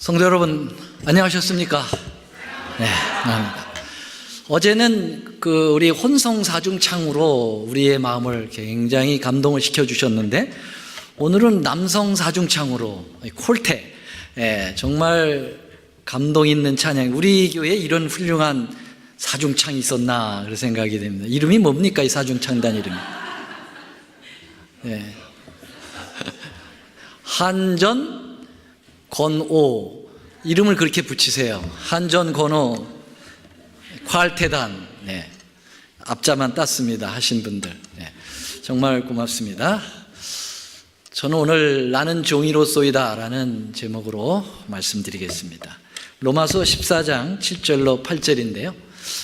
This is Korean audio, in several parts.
성도 여러분, 안녕하셨습니까? 네, 감사합니다. 어제는 우리 혼성사중창으로 우리의 마음을 굉장히 감동을 시켜주셨는데, 오늘은 남성사중창으로 콜테, 정말 감동 있는 찬양. 우리 교회에 이런 훌륭한 사중창이 있었나 그런 생각이 됩니다. 이름이 뭡니까, 이 사중창단 이름이? 네. 한전 건오, 이름을 그렇게 붙이세요. 한전 건오 퀄테단. 네. 앞자만 땄습니다 하신 분들, 네. 정말 고맙습니다. 저는 오늘 나는 종이로소이다 라는 제목으로 말씀드리겠습니다. 로마서 14장 7절로 8절인데요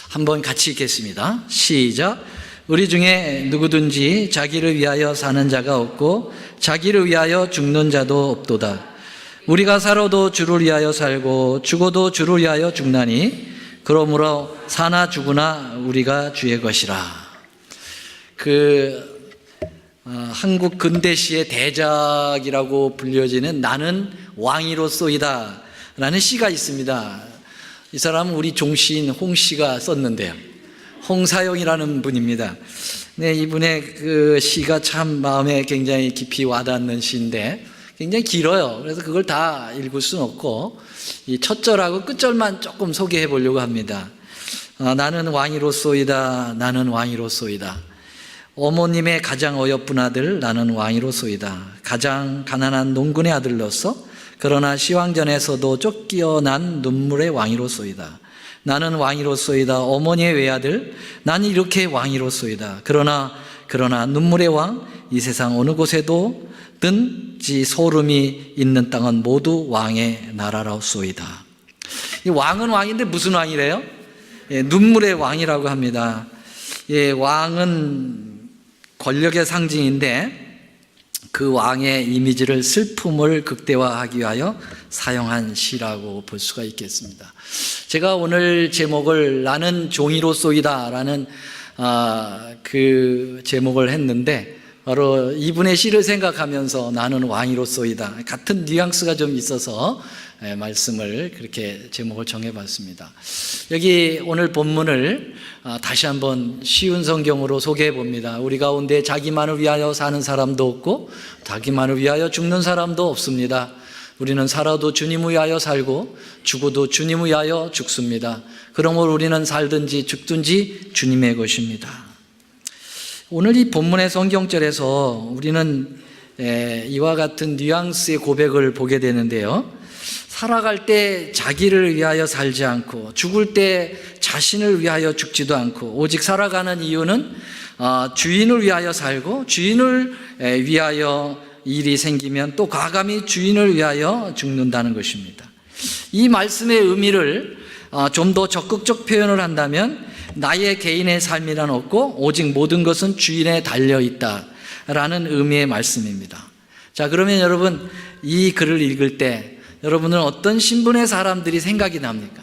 한번 같이 읽겠습니다. 시작. 우리 중에 누구든지 자기를 위하여 사는 자가 없고 자기를 위하여 죽는 자도 없도다. 우리가 살아도 주를 위하여 살고 죽어도 주를 위하여 죽나니 그러므로 사나 죽으나 우리가 주의 것이라. 한국 근대시의 대작이라고 불려지는 나는 왕이로소이다 라는 시가 있습니다. 이 사람은 우리 종시인 홍씨가 썼는데요, 홍사용이라는 분입니다. 네, 이분의 그 시가 참 마음에 굉장히 깊이 와닿는 시인데 굉장히 길어요. 그래서 그걸 다 읽을 수는 없고 이 첫 절하고 끝절만 조금 소개해 보려고 합니다. 나는 왕이로소이다. 나는 왕이로소이다. 어머님의 가장 어여쁜 아들 나는 왕이로소이다. 가장 가난한 농군의 아들로서 그러나 시황전에서도 쫓겨난 눈물의 왕이로소이다. 나는 왕이로소이다. 어머니의 외아들 나는 이렇게 왕이로소이다. 그러나 눈물의 왕, 이 세상 어느 곳에도 든지 소름이 있는 땅은 모두 왕의 나라로소이다. 이 왕은 왕인데 무슨 왕이래요? 눈물의 왕이라고 합니다. 왕은 권력의 상징인데 그 왕의 이미지를 슬픔을 극대화하기 위하여 사용한 시라고 볼 수가 있겠습니다. 제가 오늘 제목을 나는 종이로소이다 라는 그 제목을 했는데, 바로 이분의 시를 생각하면서 나는 왕이로소이다, 같은 뉘앙스가 좀 있어서 말씀을 그렇게 제목을 정해봤습니다. 여기 오늘 본문을 다시 한번 쉬운 성경으로 소개해 봅니다. 우리 가운데 자기만을 위하여 사는 사람도 없고 자기만을 위하여 죽는 사람도 없습니다. 우리는 살아도 주님을 위하여 살고 죽어도 주님을 위하여 죽습니다. 그러므로 우리는 살든지 죽든지 주님의 것입니다. 오늘 이 본문의 성경절에서 우리는 이와 같은 뉘앙스의 고백을 보게 되는데요, 살아갈 때 자기를 위하여 살지 않고 죽을 때 자신을 위하여 죽지도 않고 오직 살아가는 이유는 주인을 위하여 살고 주인을 위하여 일이 생기면 또 과감히 주인을 위하여 죽는다는 것입니다. 이 말씀의 의미를 좀 더 적극적 표현을 한다면 나의 개인의 삶이란 없고 오직 모든 것은 주인에 달려있다라는 의미의 말씀입니다. 자, 그러면 여러분 이 글을 읽을 때 여러분은 어떤 신분의 사람들이 생각이 납니까?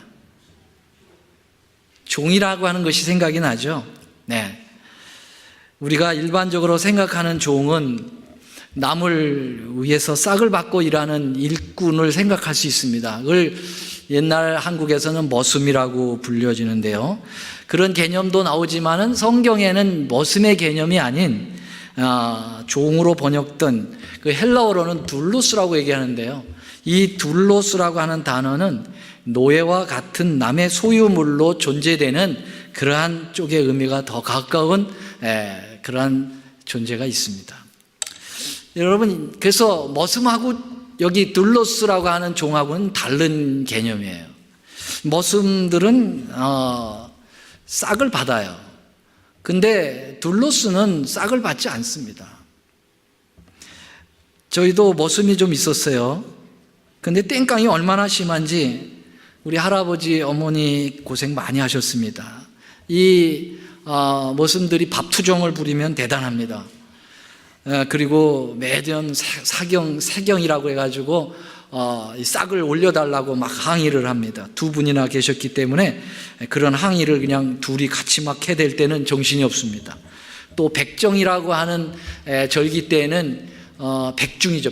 종이라고 하는 것이 생각이 나죠. 네. 우리가 일반적으로 생각하는 종은 남을 위해서 싹을 받고 일하는 일꾼을 생각할 수 있습니다. 그걸 옛날 한국에서는 머슴이라고 불려지는데요, 그런 개념도 나오지만은 성경에는 머슴의 개념이 아닌 종으로 번역된 그 헬라어로는 둘로스라고 얘기하는데요, 이 둘로스라고 하는 단어는 노예와 같은 남의 소유물로 존재되는 그러한 쪽의 의미가 더 가까운 그러한 존재가 있습니다. 여러분, 그래서 머슴하고 여기 둘로스라고 하는 종하고는 다른 개념이에요. 머슴들은 싹을 받아요. 근데 둘로스는 싹을 받지 않습니다. 저희도 머슴이 좀 있었어요. 근데 땡깡이 얼마나 심한지 우리 할아버지 어머니 고생 많이 하셨습니다. 이 머슴들이 밥투정을 부리면 대단합니다. 그리고 매년 세경이라고 해가지고 이 싹을 올려달라고 막 항의를 합니다. 두 분이나 계셨기 때문에 그런 항의를 그냥 둘이 같이 막 해댈 때는 정신이 없습니다. 또 백정이라고 하는 절기 때에는 백중이죠.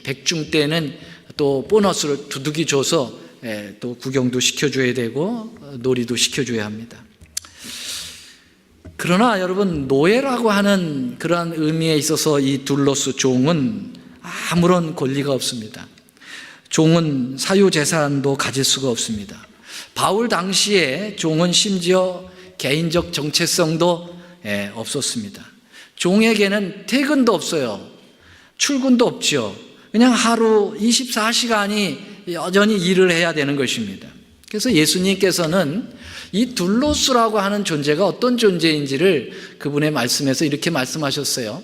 백중 때는 또 보너스를 두둑이 줘서 또 구경도 시켜줘야 되고 놀이도 시켜줘야 합니다. 그러나 여러분, 노예라고 하는 그러한 의미에 있어서 이 둘로스 종은 아무런 권리가 없습니다. 종은 사유재산도 가질 수가 없습니다. 바울 당시에 종은 심지어 개인적 정체성도 없었습니다. 종에게는 퇴근도 없어요. 출근도 없죠. 그냥 하루 24시간이 여전히 일을 해야 되는 것입니다. 그래서 예수님께서는 이 둘로스라고 하는 존재가 어떤 존재인지를 그분의 말씀에서 이렇게 말씀하셨어요.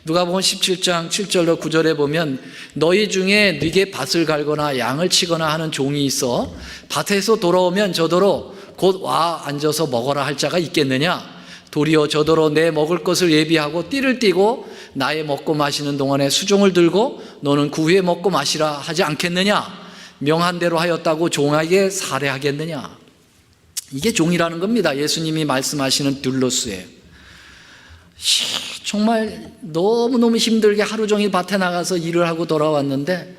누가복음 17장 7절로 9절에 보면 너희 중에 네게 밭을 갈거나 양을 치거나 하는 종이 있어 밭에서 돌아오면 저더러 곧 와 앉아서 먹어라 할 자가 있겠느냐? 도리어 저더러 내 먹을 것을 예비하고 띠를 띠고 나의 먹고 마시는 동안에 수종을 들고 너는 그 후에 먹고 마시라 하지 않겠느냐? 명한 대로 하였다고 종에게 살해하겠느냐? 이게 종이라는 겁니다. 예수님이 말씀하시는 둘로스예요. 정말 너무너무 힘들게 하루 종일 밭에 나가서 일을 하고 돌아왔는데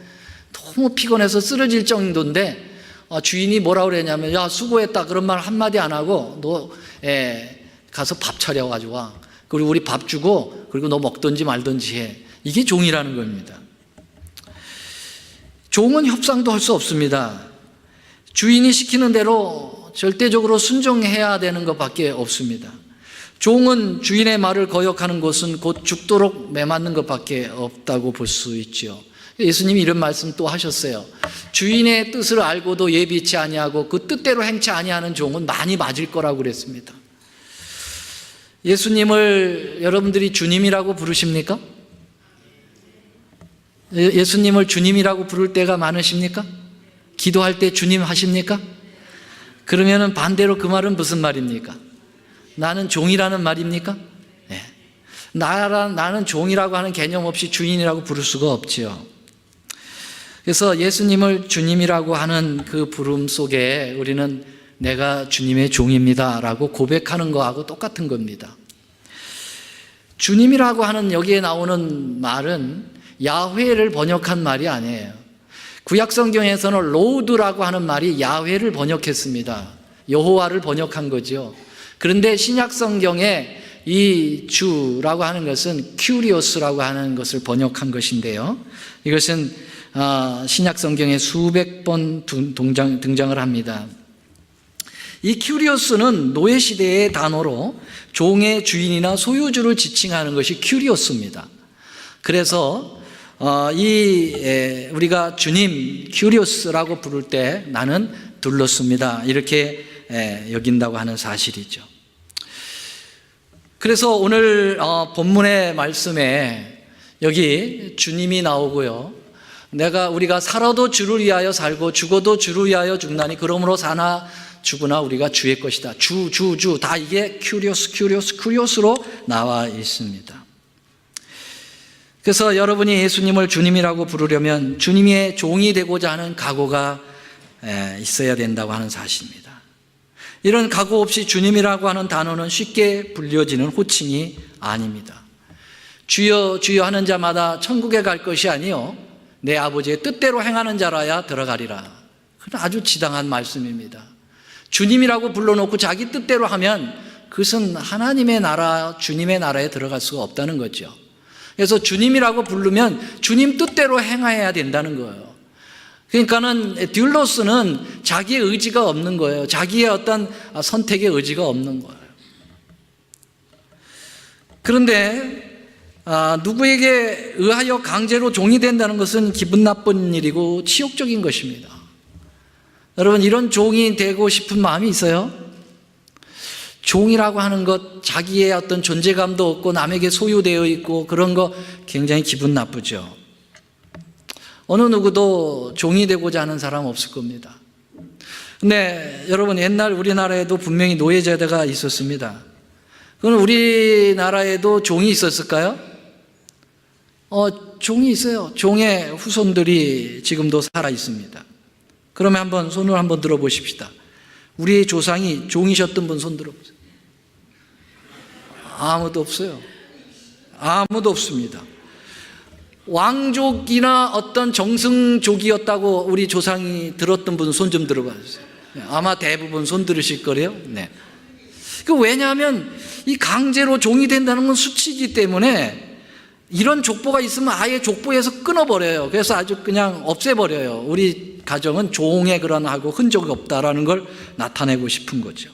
너무 피곤해서 쓰러질 정도인데 주인이 뭐라 그랬냐면 야 수고했다 그런 말 한마디 안 하고 너 가서 밥 차려가지고 와. 그리고 우리 밥 주고 그리고 너 먹든지 말든지 해. 이게 종이라는 겁니다. 종은 협상도 할 수 없습니다. 주인이 시키는 대로 절대적으로 순종해야 되는 것밖에 없습니다. 종은 주인의 말을 거역하는 것은 곧 죽도록 매맞는 것밖에 없다고 볼 수 있죠. 예수님이 이런 말씀 또 하셨어요. 주인의 뜻을 알고도 예비치 아니하고 그 뜻대로 행치 아니하는 종은 많이 맞을 거라고 그랬습니다. 예수님을 여러분들이 주님이라고 부르십니까? 예수님을 주님이라고 부를 때가 많으십니까? 기도할 때 주님 하십니까? 그러면 반대로 그 말은 무슨 말입니까? 나는 종이라는 말입니까? 네. 나는 종이라고 하는 개념 없이 주인이라고 부를 수가 없지요. 그래서 예수님을 주님이라고 하는 그 부름 속에 우리는 내가 주님의 종입니다 라고 고백하는 거하고 똑같은 겁니다. 주님이라고 하는 여기에 나오는 말은 야훼를 번역한 말이 아니에요. 구약 성경에서는 로드라고 하는 말이 야훼를 번역했습니다. 여호와를 번역한 거죠. 그런데 신약 성경에 이 주라고 하는 것은 큐리오스라고 하는 것을 번역한 것인데요. 이것은 신약 성경에 수백 번 등장을 합니다. 이 큐리오스는 노예 시대의 단어로 종의 주인이나 소유주를 지칭하는 것이 큐리오스입니다. 그래서 우리가 주님 큐리오스라고 부를 때 나는 둘로스입니다 이렇게 여긴다고 하는 사실이죠. 그래서 오늘 본문의 말씀에 여기 주님이 나오고요. 우리가 살아도 주를 위하여 살고 죽어도 주를 위하여 죽나니 그러므로 사나 죽으나 우리가 주의 것이다. 주 다 이게 큐리오스로 나와 있습니다. 그래서 여러분이 예수님을 주님이라고 부르려면 주님의 종이 되고자 하는 각오가 있어야 된다고 하는 사실입니다. 이런 각오 없이 주님이라고 하는 단어는 쉽게 불려지는 호칭이 아닙니다. 주여 주여 하는 자마다 천국에 갈 것이 아니요 내 아버지의 뜻대로 행하는 자라야 들어가리라. 그건 아주 지당한 말씀입니다. 주님이라고 불러놓고 자기 뜻대로 하면 그것은 하나님의 나라, 주님의 나라에 들어갈 수가 없다는 거죠. 그래서 주님이라고 부르면 주님 뜻대로 행해야 된다는 거예요. 그러니까는 듀로스는 자기의 의지가 없는 거예요. 자기의 어떤 선택의 의지가 없는 거예요. 그런데 누구에게 의하여 강제로 종이 된다는 것은 기분 나쁜 일이고 치욕적인 것입니다. 여러분, 이런 종이 되고 싶은 마음이 있어요? 종이라고 하는 것, 자기의 어떤 존재감도 없고 남에게 소유되어 있고 그런 거 굉장히 기분 나쁘죠. 어느 누구도 종이 되고자 하는 사람 없을 겁니다. 근데 여러분, 옛날 우리나라에도 분명히 노예제도가 있었습니다. 그럼 우리나라에도 종이 있었을까요? 종이 있어요. 종의 후손들이 지금도 살아 있습니다. 그러면 한번 손을 한번 들어보십시다. 우리의 조상이 종이셨던 분 손 들어보세요. 아무도 없어요. 아무도 없습니다. 왕족이나 어떤 정승족이었다고 우리 조상이 들었던 분 손 좀 들어봐주세요. 아마 대부분 손 들으실 거래요. 네. 왜냐하면 이 강제로 종이 된다는 건 수치이기 때문에 이런 족보가 있으면 아예 족보에서 끊어버려요. 그래서 아주 그냥 없애버려요. 우리 가정은 종의 그런 하고 흔적이 없다라는 걸 나타내고 싶은 거죠.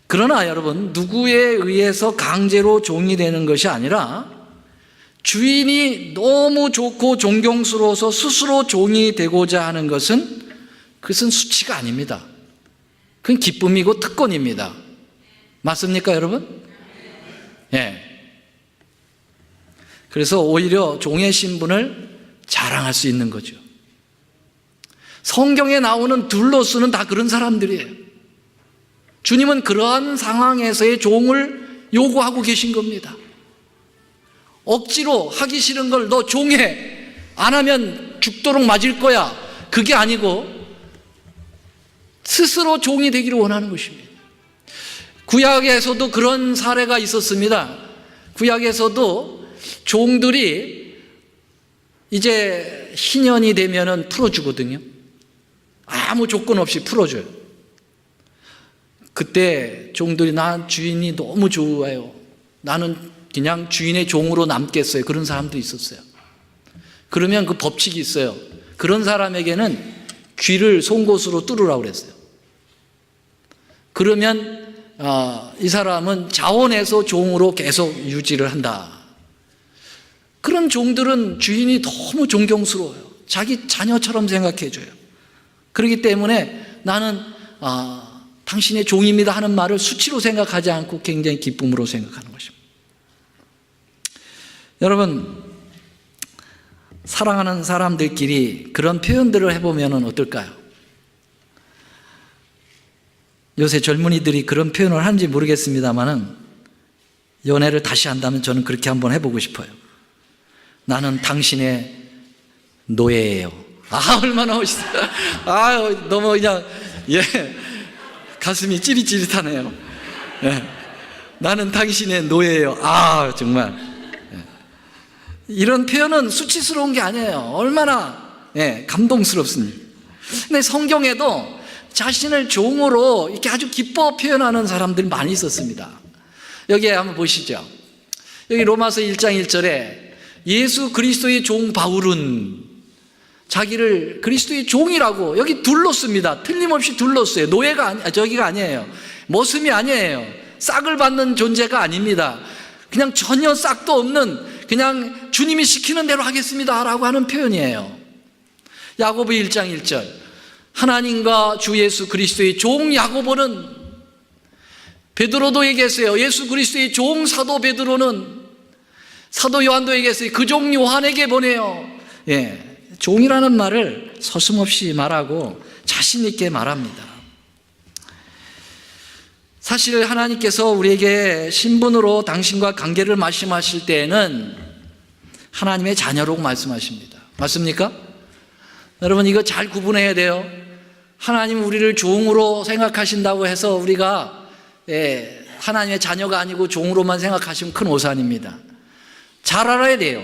그러나 여러분, 누구에 의해서 강제로 종이 되는 것이 아니라 주인이 너무 좋고 존경스러워서 스스로 종이 되고자 하는 것은 그것은 수치가 아닙니다. 그건 기쁨이고 특권입니다. 맞습니까, 여러분? 예. 그래서 오히려 종의 신분을 자랑할 수 있는 거죠. 성경에 나오는 둘로스는 다 그런 사람들이에요. 주님은 그러한 상황에서의 종을 요구하고 계신 겁니다. 억지로 하기 싫은 걸 너 종해, 안 하면 죽도록 맞을 거야, 그게 아니고 스스로 종이 되기를 원하는 것입니다. 구약에서도 그런 사례가 있었습니다. 구약에서도 종들이 이제 희년이 되면은 풀어주거든요. 아무 조건 없이 풀어줘요. 그때 종들이 나 주인이 너무 좋아요, 나는 그냥 주인의 종으로 남겠어요, 그런 사람도 있었어요. 그러면 그 법칙이 있어요. 그런 사람에게는 귀를 송곳으로 뚫으라고 그랬어요. 그러면 이 사람은 자원해서 종으로 계속 유지를 한다. 그런 종들은 주인이 너무 존경스러워요. 자기 자녀처럼 생각해줘요. 그렇기 때문에 나는 당신의 종입니다 하는 말을 수치로 생각하지 않고 굉장히 기쁨으로 생각하는 것입니다. 여러분, 사랑하는 사람들끼리 그런 표현들을 해보면 어떨까요? 요새 젊은이들이 그런 표현을 하는지 모르겠습니다만은 연애를 다시 한다면 저는 그렇게 한번 해보고 싶어요. 나는 당신의 노예예요. 얼마나 멋있어요. 너무 그냥 가슴이 찌릿찌릿하네요. 나는 당신의 노예예요. 정말 이런 표현은 수치스러운 게 아니에요. 얼마나 감동스럽습니다. 근데 성경에도 자신을 종으로 이렇게 아주 기뻐 표현하는 사람들이 많이 있었습니다. 여기에 한번 보시죠. 여기 로마서 1장 1절에 예수 그리스도의 종 바울은 자기를 그리스도의 종이라고, 여기 둘로스입니다. 틀림없이 둘로스예요. 노예가 저기가 아니에요. 모습이 아니에요. 싹을 받는 존재가 아닙니다. 그냥 전혀 싹도 없는, 그냥 주님이 시키는 대로 하겠습니다 라고 하는 표현이에요. 야고보 1장 1절, 하나님과 주 예수 그리스도의 종 야고보는, 베드로도 얘기했어요. 예수 그리스도의 종 사도 베드로는 사도 요한도 얘기했어요. 그 종 요한에게 보내요. 종이라는 말을 서슴없이 말하고 자신 있게 말합니다. 사실 하나님께서 우리에게 신분으로 당신과 관계를 말씀하실 때에는 하나님의 자녀라고 말씀하십니다. 맞습니까? 여러분, 이거 잘 구분해야 돼요. 하나님 우리를 종으로 생각하신다고 해서 우리가 하나님의 자녀가 아니고 종으로만 생각하시면 큰 오산입니다. 잘 알아야 돼요.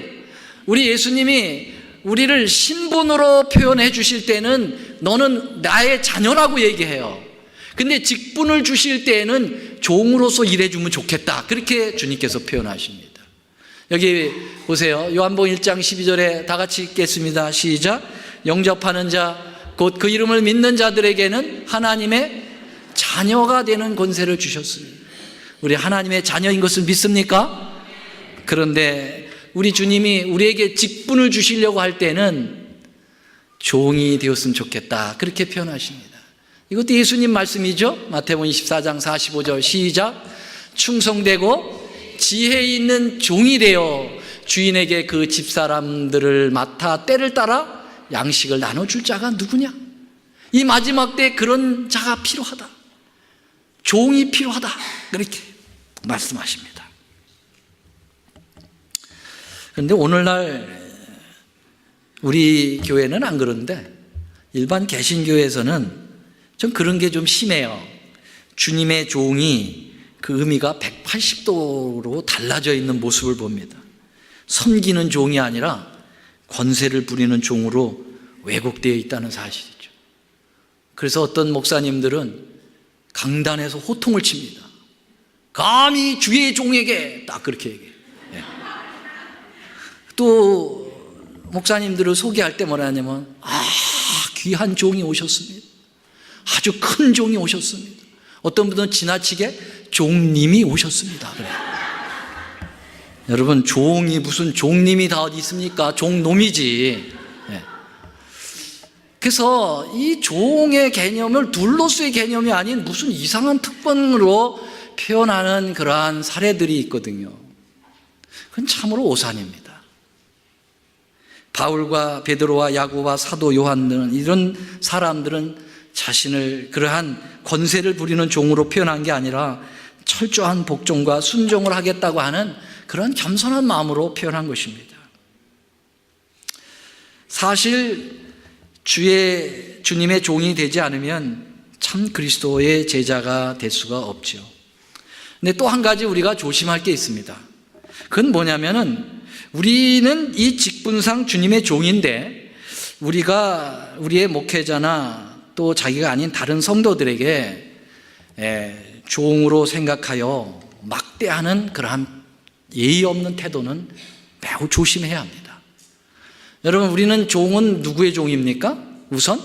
우리 예수님이 우리를 신분으로 표현해 주실 때는 너는 나의 자녀라고 얘기해요. 근데 직분을 주실 때에는 종으로서 일해주면 좋겠다, 그렇게 주님께서 표현하십니다. 여기 보세요. 요한복음 1장 12절에 다 같이 읽겠습니다. 시작. 영접하는 자 곧 그 이름을 믿는 자들에게는 하나님의 자녀가 되는 권세를 주셨습니다. 우리 하나님의 자녀인 것을 믿습니까? 그런데 우리 주님이 우리에게 직분을 주시려고 할 때는 종이 되었으면 좋겠다, 그렇게 표현하십니다. 이것도 예수님 말씀이죠. 마태복음 24장 45절 시작. 충성되고 지혜 있는 종이 되어 주인에게 그 집사람들을 맡아 때를 따라 양식을 나눠줄 자가 누구냐? 이 마지막 때 그런 자가 필요하다, 종이 필요하다, 그렇게 말씀하십니다. 그런데 오늘날 우리 교회는 안 그런데 일반 개신교에서는 좀 그런 게 좀 심해요. 주님의 종이 그 의미가 180도로 달라져 있는 모습을 봅니다. 섬기는 종이 아니라 권세를 부리는 종으로 왜곡되어 있다는 사실이죠. 그래서 어떤 목사님들은 강단에서 호통을 칩니다. 감히 주의 종에게, 딱 그렇게 얘기해요. 네. 또 목사님들을 소개할 때 뭐라 하냐면, 귀한 종이 오셨습니다. 아주 큰 종이 오셨습니다. 어떤 분은 지나치게 종님이 오셨습니다. 그래. 여러분, 종이 무슨 종님이 다 어디 있습니까? 종놈이지. 네. 그래서 이 종의 개념을 둘로스의 개념이 아닌 무슨 이상한 특권으로 표현하는 그러한 사례들이 있거든요. 그건 참으로 오산입니다. 바울과 베드로와 야고보와 사도 요한 등 이런 사람들은 자신을 그러한 권세를 부리는 종으로 표현한 게 아니라 철저한 복종과 순종을 하겠다고 하는 그런 겸손한 마음으로 표현한 것입니다. 사실 주님의 종이 되지 않으면 참 그리스도의 제자가 될 수가 없죠. 근데 또 한 가지 우리가 조심할 게 있습니다. 그건 뭐냐면은 우리는 이 직분상 주님의 종인데 우리의 목회자나 또 자기가 아닌 다른 성도들에게 종으로 생각하여 막대하는 그러한 예의 없는 태도는 매우 조심해야 합니다. 여러분, 우리는 종은 누구의 종입니까? 우선?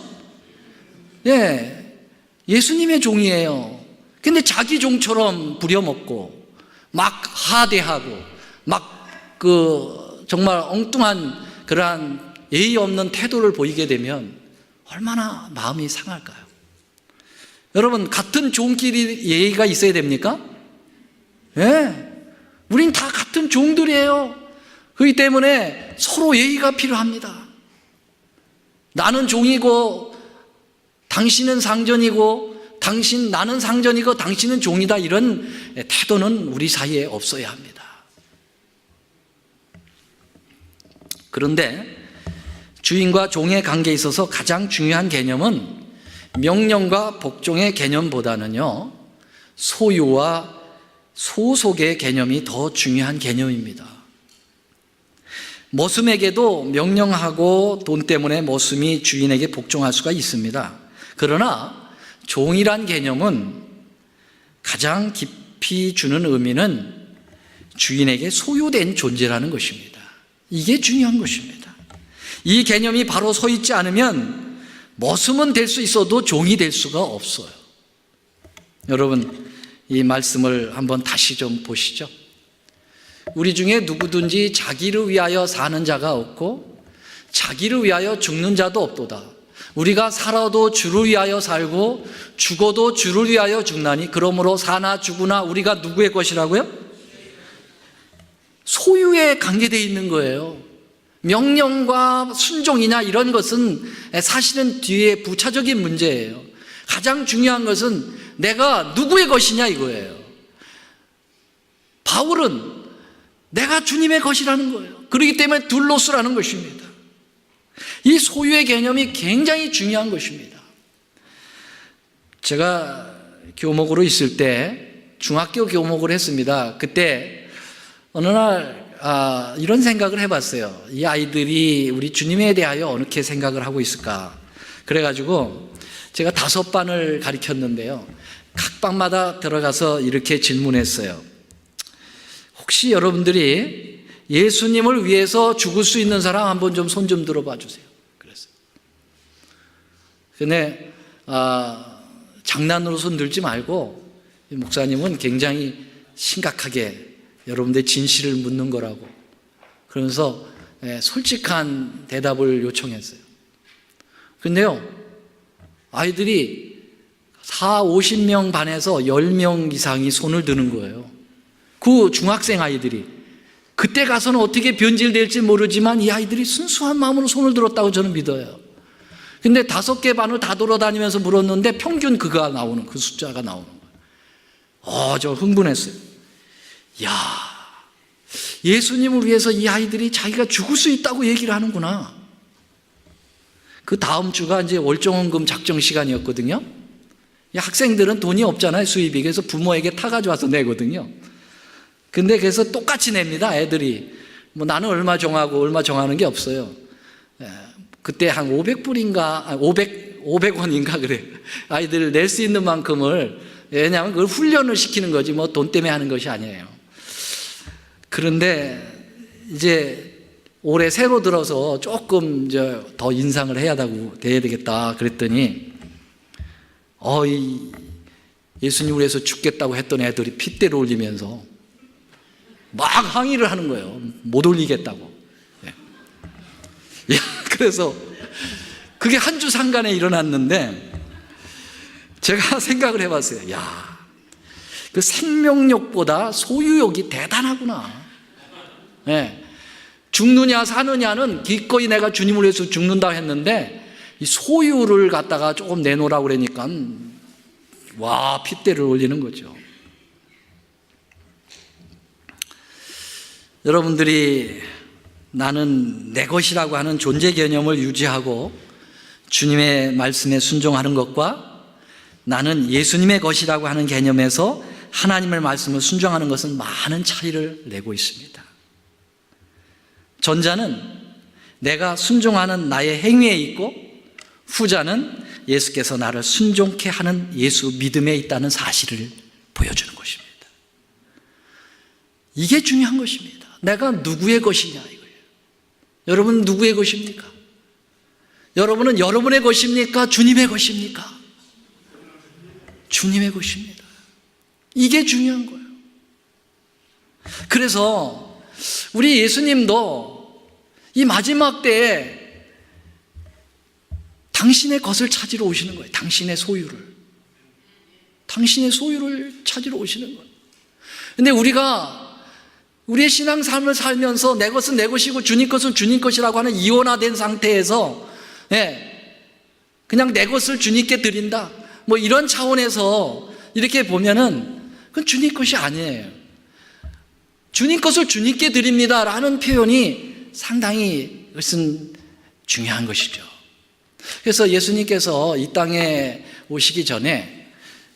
예수님의 종이에요. 근데 자기 종처럼 부려먹고 막 하대하고 막 정말 엉뚱한 그러한 예의 없는 태도를 보이게 되면 얼마나 마음이 상할까요? 여러분, 같은 종끼리 예의가 있어야 됩니까? 우린 다 같은 종들이에요. 그렇기 때문에 서로 예의가 필요합니다. 나는 종이고 당신은 상전이고 나는 상전이고 당신은 종이다, 이런 태도는 우리 사이에 없어야 합니다. 그런데 주인과 종의 관계에 있어서 가장 중요한 개념은 명령과 복종의 개념보다는요, 소유와 소속의 개념이 더 중요한 개념입니다. 머슴에게도 명령하고 돈 때문에 머슴이 주인에게 복종할 수가 있습니다. 그러나 종이란 개념은 가장 깊이 주는 의미는 주인에게 소유된 존재라는 것입니다. 이게 중요한 것입니다. 이 개념이 바로 서 있지 않으면 머슴은 될 수 있어도 종이 될 수가 없어요. 여러분, 이 말씀을 한번 다시 좀 보시죠. 우리 중에 누구든지 자기를 위하여 사는 자가 없고 자기를 위하여 죽는 자도 없도다. 우리가 살아도 주를 위하여 살고 죽어도 주를 위하여 죽나니 그러므로 사나 죽으나 우리가 누구의 것이라고요? 소유에 관계되어 있는 거예요. 명령과 순종이냐 이런 것은 사실은 뒤에 부차적인 문제예요. 가장 중요한 것은 내가 누구의 것이냐 이거예요. 바울은 내가 주님의 것이라는 거예요. 그렇기 때문에 둘로스라는 것입니다. 이 소유의 개념이 굉장히 중요한 것입니다. 제가 교목으로 있을 때 중학교 교목을 했습니다. 그때 어느 날 이런 생각을 해봤어요. 이 아이들이 우리 주님에 대하여 어떻게 생각을 하고 있을까. 그래가지고 제가 5반을 가르쳤는데요, 각 반마다 들어가서 이렇게 질문했어요. 혹시 여러분들이 예수님을 위해서 죽을 수 있는 사람 한번 좀 손 좀 들어봐 주세요. 그랬어요. 근데 장난으로 손 들지 말고 목사님은 굉장히 심각하게 여러분들의 진실을 묻는 거라고 그러면서 솔직한 대답을 요청했어요. 근데요, 아이들이 40-50명 반에서 10명 이상이 손을 드는 거예요. 그 중학생 아이들이. 그때 가서는 어떻게 변질될지 모르지만 이 아이들이 순수한 마음으로 손을 들었다고 저는 믿어요. 근데 5개 반을 다 돌아다니면서 물었는데 평균 그가 나오는, 그 숫자가 나오는 거예요. 저 흥분했어요. 예수님을 위해서 이 아이들이 자기가 죽을 수 있다고 얘기를 하는구나. 그 다음 주가 이제 월정원금 작정 시간이었거든요. 학생들은 돈이 없잖아요, 수입이. 그래서 부모에게 타가지고 와서 내거든요. 근데 그래서 똑같이 냅니다, 애들이. 뭐 나는 얼마 정하고 얼마 정하는 게 없어요. 그때 한 500불인가, 500원인가 그래. 아이들 낼 수 있는 만큼을, 왜냐하면 그걸 훈련을 시키는 거지 뭐 돈 때문에 하는 것이 아니에요. 그런데 이제 올해 새로 들어서 조금 이제 더 인상을 해야 되겠다 그랬더니 예수님을 위해서 죽겠다고 했던 애들이 핏대를 올리면서 막 항의를 하는 거예요. 못 올리겠다고. 그래서 그게 한 주 상간에 일어났는데 제가 생각을 해봤어요. 그 생명력보다 소유욕이 대단하구나. 죽느냐 사느냐는 기꺼이 내가 주님을 위해서 죽는다 했는데 이 소유를 갖다가 조금 내놓으라고 그러니까 와, 핏대를 올리는 거죠. 여러분들이 나는 내 것이라고 하는 존재 개념을 유지하고 주님의 말씀에 순종하는 것과 나는 예수님의 것이라고 하는 개념에서 하나님의 말씀을 순종하는 것은 많은 차이를 내고 있습니다. 전자는 내가 순종하는 나의 행위에 있고 후자는 예수께서 나를 순종케 하는 예수 믿음에 있다는 사실을 보여주는 것입니다. 이게 중요한 것입니다. 내가 누구의 것이냐 이거예요. 여러분 누구의 것입니까? 여러분은 여러분의 것입니까? 주님의 것입니까? 주님의 것입니다. 이게 중요한 거예요. 그래서 우리 예수님도 이 마지막 때에 당신의 것을 찾으러 오시는 거예요. 당신의 소유를 찾으러 오시는 거예요. 근데 우리가 우리의 신앙 삶을 살면서 내 것은 내 것이고 주님 것은 주님 것이라고 하는 이원화된 상태에서 그냥 내 것을 주님께 드린다 뭐 이런 차원에서 이렇게 보면은 그건 주님 것이 아니에요. 주님 것을 주님께 드립니다 라는 표현이 상당히 그것은 중요한 것이죠. 그래서 예수님께서 이 땅에 오시기 전에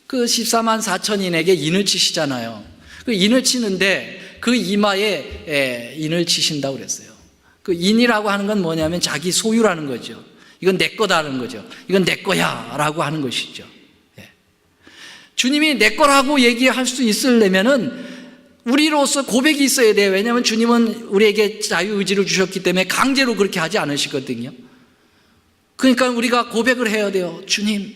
그 14만 4천인에게 인을 치시잖아요. 그 인을 치는데 그 이마에 인을 치신다고 그랬어요. 그 인이라고 하는 건 뭐냐면 자기 소유라는 거죠. 이건 내 거다라는 거죠. 이건 내 거야 라고 하는 것이죠. 주님이 내 거라고 얘기할 수 있으려면은 우리로서 고백이 있어야 돼요. 왜냐하면 주님은 우리에게 자유의지를 주셨기 때문에 강제로 그렇게 하지 않으시거든요. 그러니까 우리가 고백을 해야 돼요. 주님,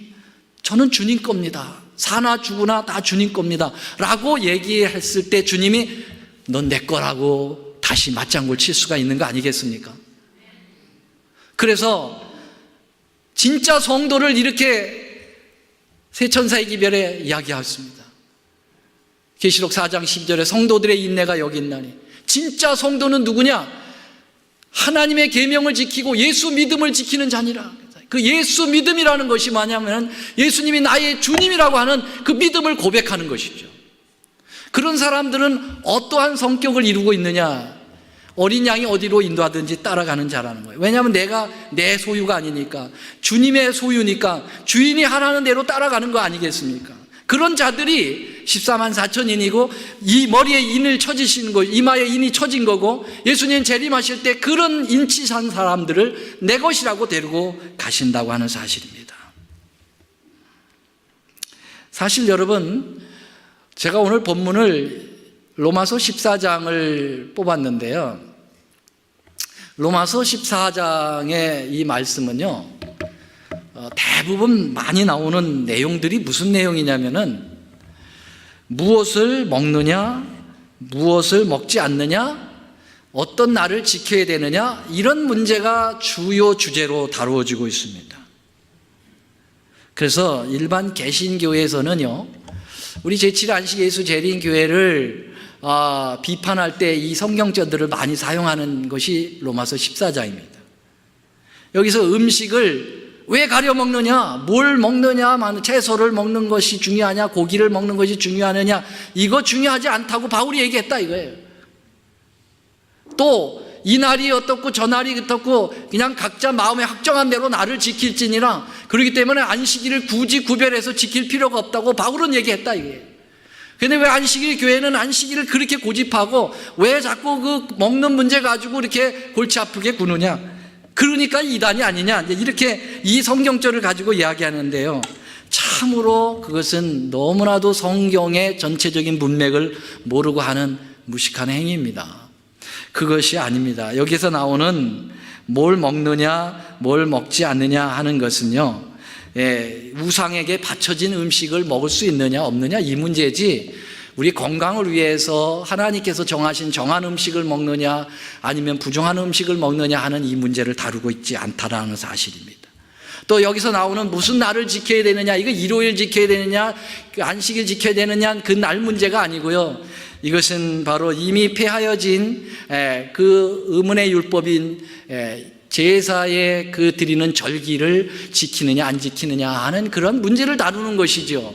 저는 주님 겁니다. 사나 죽으나 다 주님 겁니다 라고 얘기했을 때 주님이 넌 내 거라고 다시 맞장구를 칠 수가 있는 거 아니겠습니까? 그래서 진짜 성도를 이렇게 세천사의 기별에 이야기했습니다. 계시록 4장 12절에 성도들의 인내가 여기 있나니, 진짜 성도는 누구냐? 하나님의 계명을 지키고 예수 믿음을 지키는 자니라. 그 예수 믿음이라는 것이 뭐냐면 예수님이 나의 주님이라고 하는 그 믿음을 고백하는 것이죠. 그런 사람들은 어떠한 성격을 이루고 있느냐? 어린 양이 어디로 인도하든지 따라가는 자라는 거예요. 왜냐하면 내가 내 소유가 아니니까, 주님의 소유니까 주인이 하라는 대로 따라가는 거 아니겠습니까? 그런 자들이 14만 4천인이고 이 머리에 인을 쳐지신 거, 이마에 인이 쳐진 거고, 예수님 재림하실 때 그런 인치산 사람들을 내 것이라고 데리고 가신다고 하는 사실입니다. 사실 여러분, 제가 오늘 본문을 로마서 14장을 뽑았는데요. 로마서 14장의 이 말씀은요, 대부분 많이 나오는 내용들이 무슨 내용이냐면은 무엇을 먹느냐, 무엇을 먹지 않느냐, 어떤 날을 지켜야 되느냐, 이런 문제가 주요 주제로 다루어지고 있습니다. 그래서 일반 개신교에서는요, 우리 제7안식 예수 재림교회를 비판할 때 이 성경절들을 많이 사용하는 것이 로마서 14장입니다. 여기서 음식을 왜 가려 먹느냐, 뭘 먹느냐, 채소를 먹는 것이 중요하냐, 고기를 먹는 것이 중요하느냐, 이거 중요하지 않다고 바울이 얘기했다 이거예요. 또 이 날이 어떻고 저 날이 어떻고 그냥 각자 마음에 확정한 대로 날을 지킬지니라, 그렇기 때문에 안식일을 굳이 구별해서 지킬 필요가 없다고 바울은 얘기했다 이거예요. 근데 왜 안식일 교회는 안식일을 그렇게 고집하고 왜 자꾸 그 먹는 문제 가지고 이렇게 골치 아프게 구느냐? 그러니까 이단이 아니냐? 이렇게 이 성경절을 가지고 이야기하는데요. 참으로 그것은 너무나도 성경의 전체적인 문맥을 모르고 하는 무식한 행위입니다. 그것이 아닙니다. 여기서 나오는 뭘 먹느냐, 뭘 먹지 않느냐 하는 것은요, 우상에게 바쳐진 음식을 먹을 수 있느냐 없느냐 이 문제지, 우리 건강을 위해서 하나님께서 정하신 정한 음식을 먹느냐 아니면 부정한 음식을 먹느냐 하는 이 문제를 다루고 있지 않다라는 사실입니다. 또 여기서 나오는 무슨 날을 지켜야 되느냐, 이거 일요일 지켜야 되느냐, 안식일 지켜야 되느냐, 그 날 문제가 아니고요. 이것은 바로 이미 폐하여진 그 의문의 율법인 제사에 그 드리는 절기를 지키느냐 안 지키느냐 하는 그런 문제를 다루는 것이죠.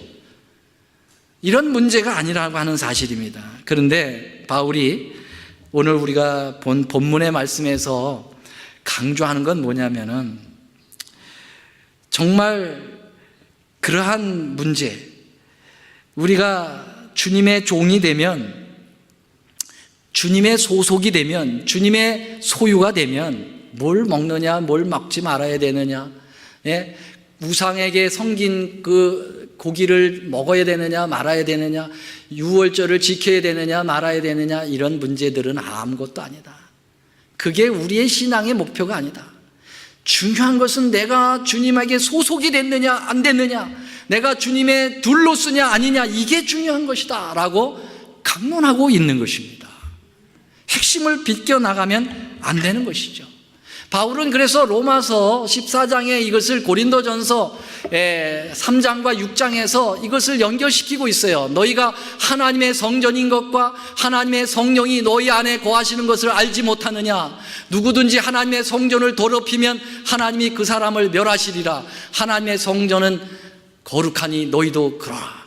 이런 문제가 아니라고 하는 사실입니다. 그런데 바울이 오늘 우리가 본 본문의 말씀에서 강조하는 건 뭐냐면은, 정말 그러한 문제, 우리가 주님의 종이 되면, 주님의 소속이 되면, 주님의 소유가 되면 뭘 먹느냐, 뭘 먹지 말아야 되느냐, 우상에게 섬긴 그 고기를 먹어야 되느냐 말아야 되느냐, 유월절을 지켜야 되느냐 말아야 되느냐, 이런 문제들은 아무것도 아니다. 그게 우리의 신앙의 목표가 아니다. 중요한 것은 내가 주님에게 소속이 됐느냐 안 됐느냐, 내가 주님의 둘로쓰냐 아니냐, 이게 중요한 것이다 라고 강론하고 있는 것입니다. 핵심을 비껴나가면 안 되는 것이죠. 바울은 그래서 로마서 14장에 이것을 고린도전서 3장과 6장에서 이것을 연결시키고 있어요. 너희가 하나님의 성전인 것과 하나님의 성령이 너희 안에 거하시는 것을 알지 못하느냐. 누구든지 하나님의 성전을 더럽히면 하나님이 그 사람을 멸하시리라. 하나님의 성전은 거룩하니 너희도 그러라.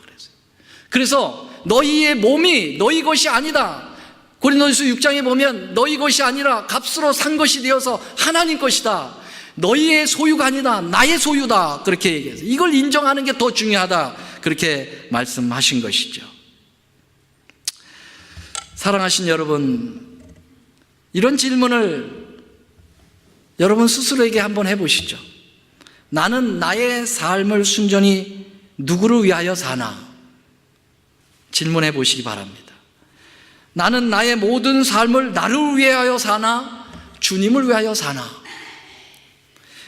그래서 너희의 몸이 너희 것이 아니다. 고린도전서 6장에 보면 너희 것이 아니라 값으로 산 것이 되어서 하나님 것이다. 너희의 소유가 아니다. 나의 소유다. 그렇게 얘기해서 이걸 인정하는 게 더 중요하다. 그렇게 말씀하신 것이죠. 사랑하신 여러분, 이런 질문을 여러분 스스로에게 한번 해보시죠. 나는 나의 삶을 순전히 누구를 위하여 사나? 질문해 보시기 바랍니다. 나는 나의 모든 삶을 나를 위하여 사나? 주님을 위하여 사나?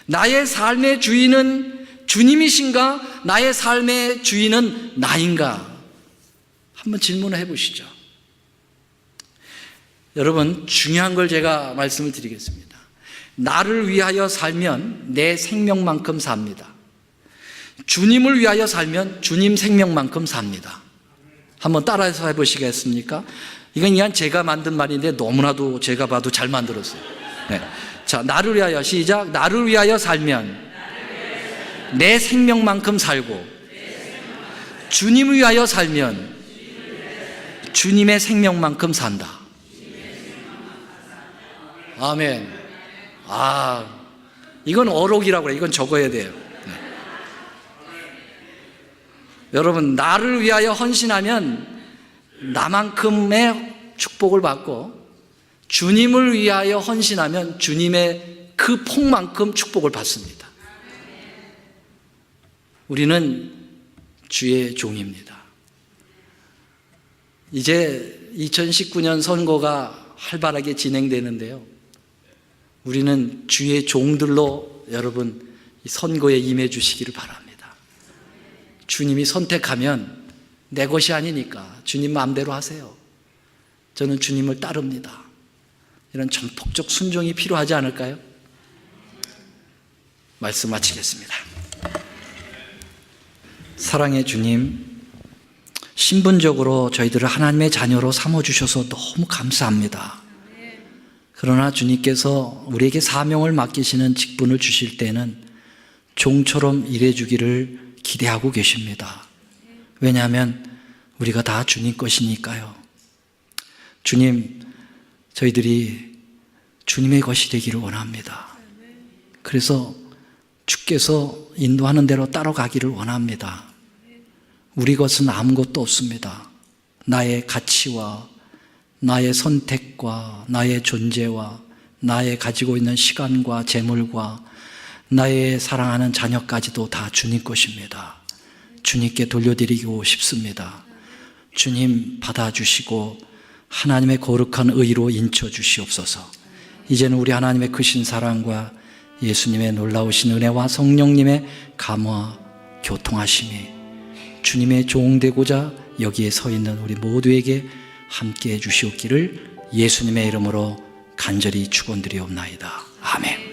나의 삶의 주인은 주님이신가? 나의 삶의 주인은 나인가? 한번 질문을 해보시죠. 여러분, 중요한 걸 제가 말씀을 드리겠습니다. 나를 위하여 살면 내 생명만큼 삽니다. 주님을 위하여 살면 주님 생명만큼 삽니다. 한번 따라서 해보시겠습니까? 이건 그냥 제가 만든 말인데 너무나도 제가 봐도 잘 만들었어요. 네. 자, 나를 위하여, 시작. 나를 위하여 살면 내 생명만큼 살고, 주님을 위하여 살면 주님의 생명만큼 산다. 아멘. 이건 어록이라고 그래요. 이건 적어야 돼요. 네. 여러분, 나를 위하여 헌신하면 나만큼의 축복을 받고, 주님을 위하여 헌신하면 주님의 그 폭만큼 축복을 받습니다. 우리는 주의 종입니다. 이제 2019년 선거가 활발하게 진행되는데요, 우리는 주의 종들로 여러분 이 선거에 임해 주시기를 바랍니다. 주님이 선택하면 내 것이 아니니까 주님 마음대로 하세요. 저는 주님을 따릅니다. 이런 전폭적 순종이 필요하지 않을까요? 말씀 마치겠습니다. 사랑의 주님, 신분적으로 저희들을 하나님의 자녀로 삼아주셔서 너무 감사합니다. 그러나 주님께서 우리에게 사명을 맡기시는 직분을 주실 때는 종처럼 일해주기를 기대하고 계십니다. 왜냐하면 우리가 다 주님 것이니까요. 주님, 저희들이 주님의 것이 되기를 원합니다. 그래서 주께서 인도하는 대로 따라가기를 원합니다. 우리 것은 아무것도 없습니다. 나의 가치와 나의 선택과 나의 존재와 나의 가지고 있는 시간과 재물과 나의 사랑하는 자녀까지도 다 주님 것입니다. 주님께 돌려드리고 싶습니다. 주님 받아주시고 하나님의 거룩한 의로 인쳐주시옵소서. 이제는 우리 하나님의 크신 사랑과 예수님의 놀라우신 은혜와 성령님의 감화, 교통하심이 주님의 종되고자 여기에 서 있는 우리 모두에게 함께해 주시옵기를 예수님의 이름으로 간절히 축원드리옵나이다. 아멘.